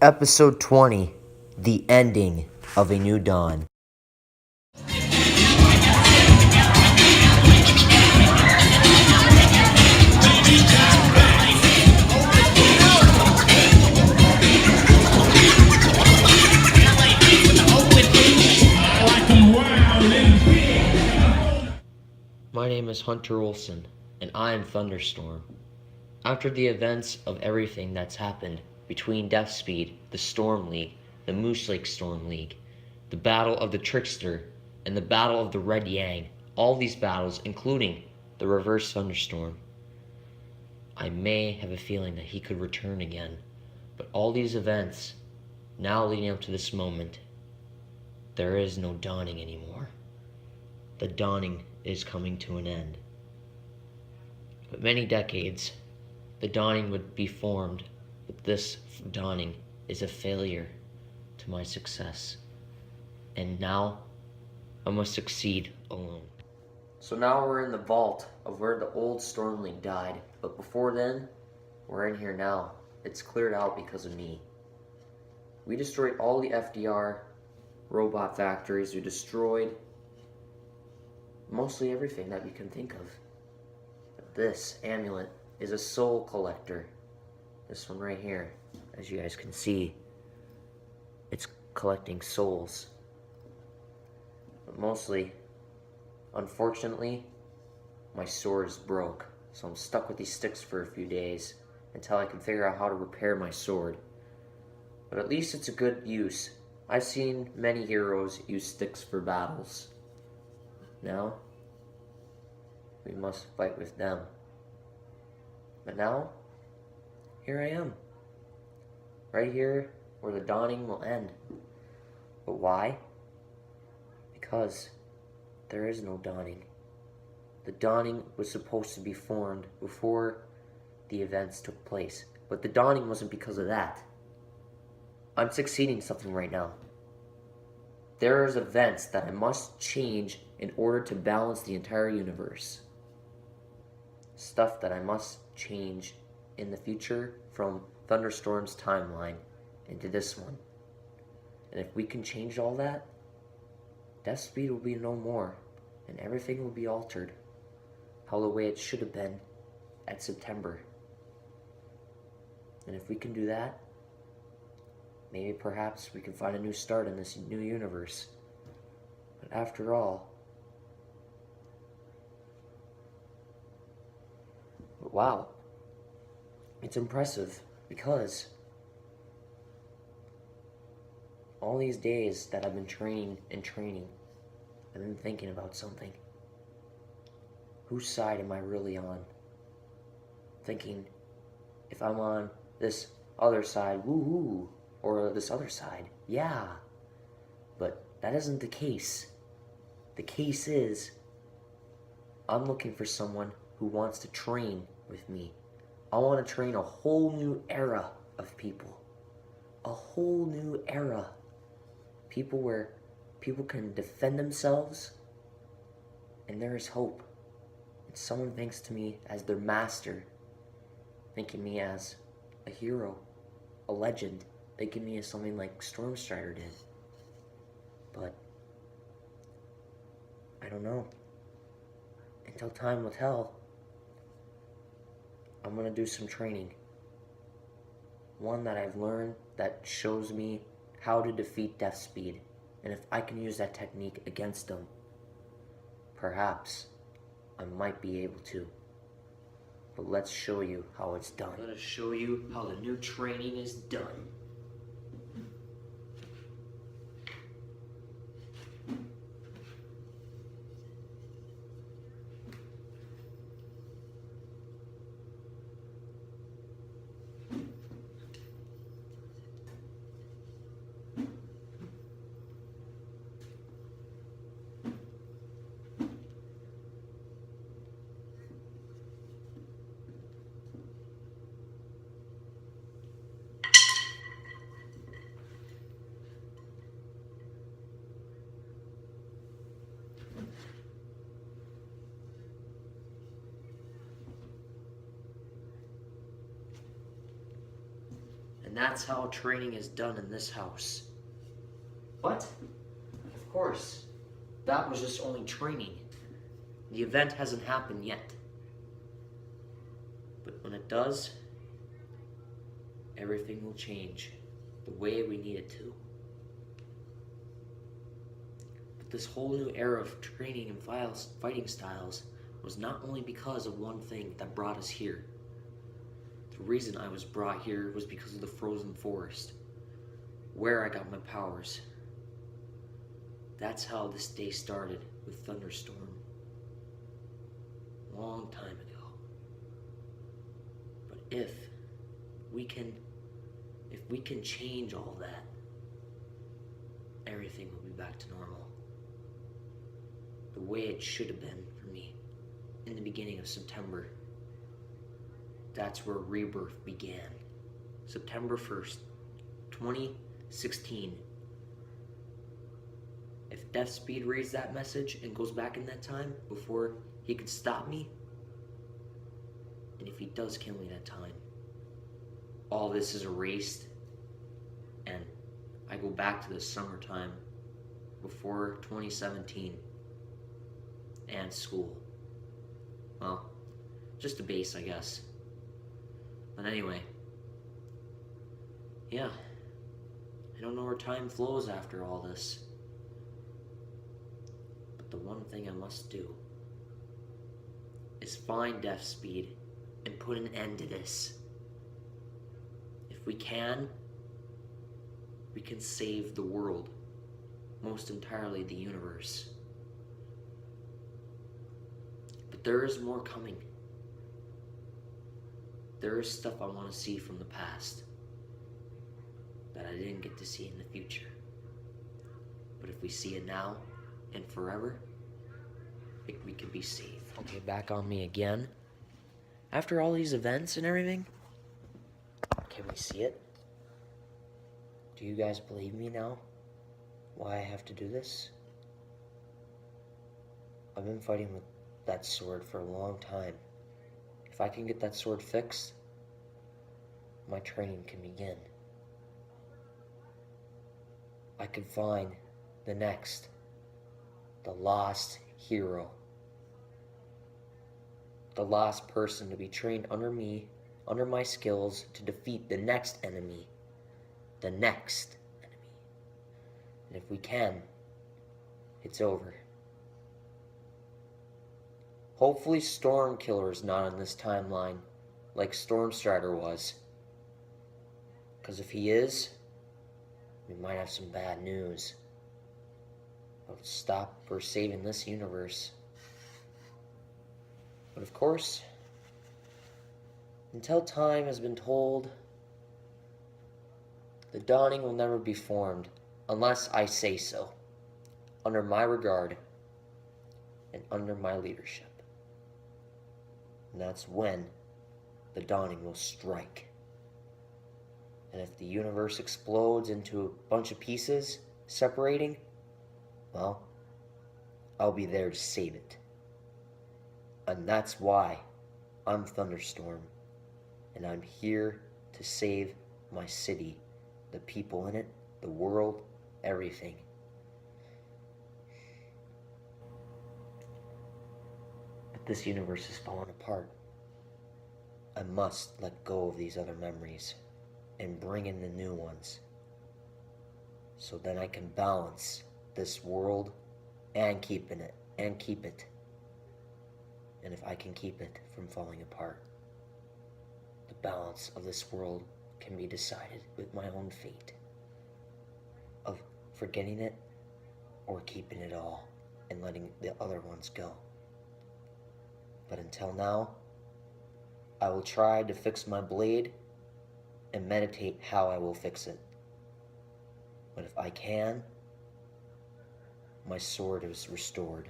Episode 20, The Ending of a New Dawn. My name is Hunter Olson, and I am Thunderstorm. After the events of everything that's happened between Death Speed, the Storm League, the Moose Lake Storm League, the Battle of the Trickster, and the Battle of the Red Yang, all these battles, including the Reverse Thunderstorm, I may have a feeling that he could return again. But all these events, now leading up to this moment, there is no dawning anymore. The dawning is coming to an end. But many decades, the dawning would be formed, but this dawning is a failure to my success. And now, I must succeed alone. So now we're in the vault of where the old Storm League died, but before then, we're in here now. It's cleared out because of me. We destroyed all the FDR robot factories. We destroyed mostly everything that we can think of. But this amulet is a soul collector. This one right here, as you guys can see, it's collecting souls. But mostly, unfortunately, my sword is broke, so I'm stuck with these sticks for a few days until I can figure out how to repair my sword. But at least it's a good use. I've seen many heroes use sticks for battles. Now, we must fight with them. But now, here I am. Right here where the dawning will end. But why? Because there is no dawning. The dawning was supposed to be formed before the events took place. But the dawning wasn't because of that. I'm succeeding something right now. There is events that I must change in order to balance the entire universe. Stuff that I must change in the future from Thunderstorm's timeline into this one. And if we can change all that, Death Speed will be no more, and everything will be altered how the way it should have been at September. And if we can do that, maybe perhaps we can find a new start in this new universe. But after all, wow, it's impressive because all these days that I've been training, I've been thinking about something. Whose side am I really on? Thinking, if I'm on this other side, woohoo, or this other side, yeah. But that isn't the case. The case is, I'm looking for someone who wants to train with me. I want to train a whole new era of people. A whole new era. People where people can defend themselves and there is hope. And someone thinks to me as their master, thinking me as a hero, a legend, thinking me as something like Stormstrider did. But I don't know. Until time will tell, I'm gonna do some training. One that I've learned that shows me how to defeat Death Speed. And if I can use that technique against them, perhaps I might be able to. But let's show you how it's done. Let us show you how the new training is done. And that's how training is done in this house. But, of course, that was just only training. The event hasn't happened yet. But when it does, everything will change the way we need it to. But this whole new era of training and fighting styles was not only because of one thing that brought us here. The reason I was brought here was because of the frozen forest, where I got my powers. That's how this day started with Thunderstorm. Long time ago. But if we can change all that, everything will be back to normal. The way it should have been for me in the beginning of September. That's where Rebirth began. September 1st, 2016. If Death Speed reads that message and goes back in that time before he could stop me, and if he does kill me that time, all this is erased and I go back to the summertime before 2017 and school. Well, just a base, I guess. But anyway, yeah, I don't know where time flows after all this. But the one thing I must do is find Death Speed and put an end to this. If we can save the world, most entirely the universe. But there is more coming. There is stuff I want to see from the past that I didn't get to see in the future. But if we see it now and forever, we can be safe. Okay, back on me again. After all these events and everything, can we see it? Do you guys believe me now? Why I have to do this? I've been fighting with that sword for a long time. If I can get that sword fixed, my training can begin. I can find the lost hero. The last person to be trained under me, under my skills, to defeat the next enemy. The next enemy. And if we can, it's over. Hopefully Stormkiller is not on this timeline, like Stormstrider was. Because if he is, we might have some bad news. I'll stop for saving this universe. But of course, until time has been told, the dawning will never be formed unless I say so, under my regard and under my leadership. And that's when the dawning will strike. And if the universe explodes into a bunch of pieces, separating, well, I'll be there to save it. And that's why I'm Thunderstorm, and I'm here to save my city, the people in it, the world, everything. But this universe is falling apart. I must let go of these other memories and bring in the new ones, so then I can balance this world and keep it. And if I can keep it from falling apart, the balance of this world can be decided with my own fate of forgetting it or keeping it all and letting the other ones go. But until now, I will try to fix my blade and meditate how I will fix it. But if I can, my sword is restored.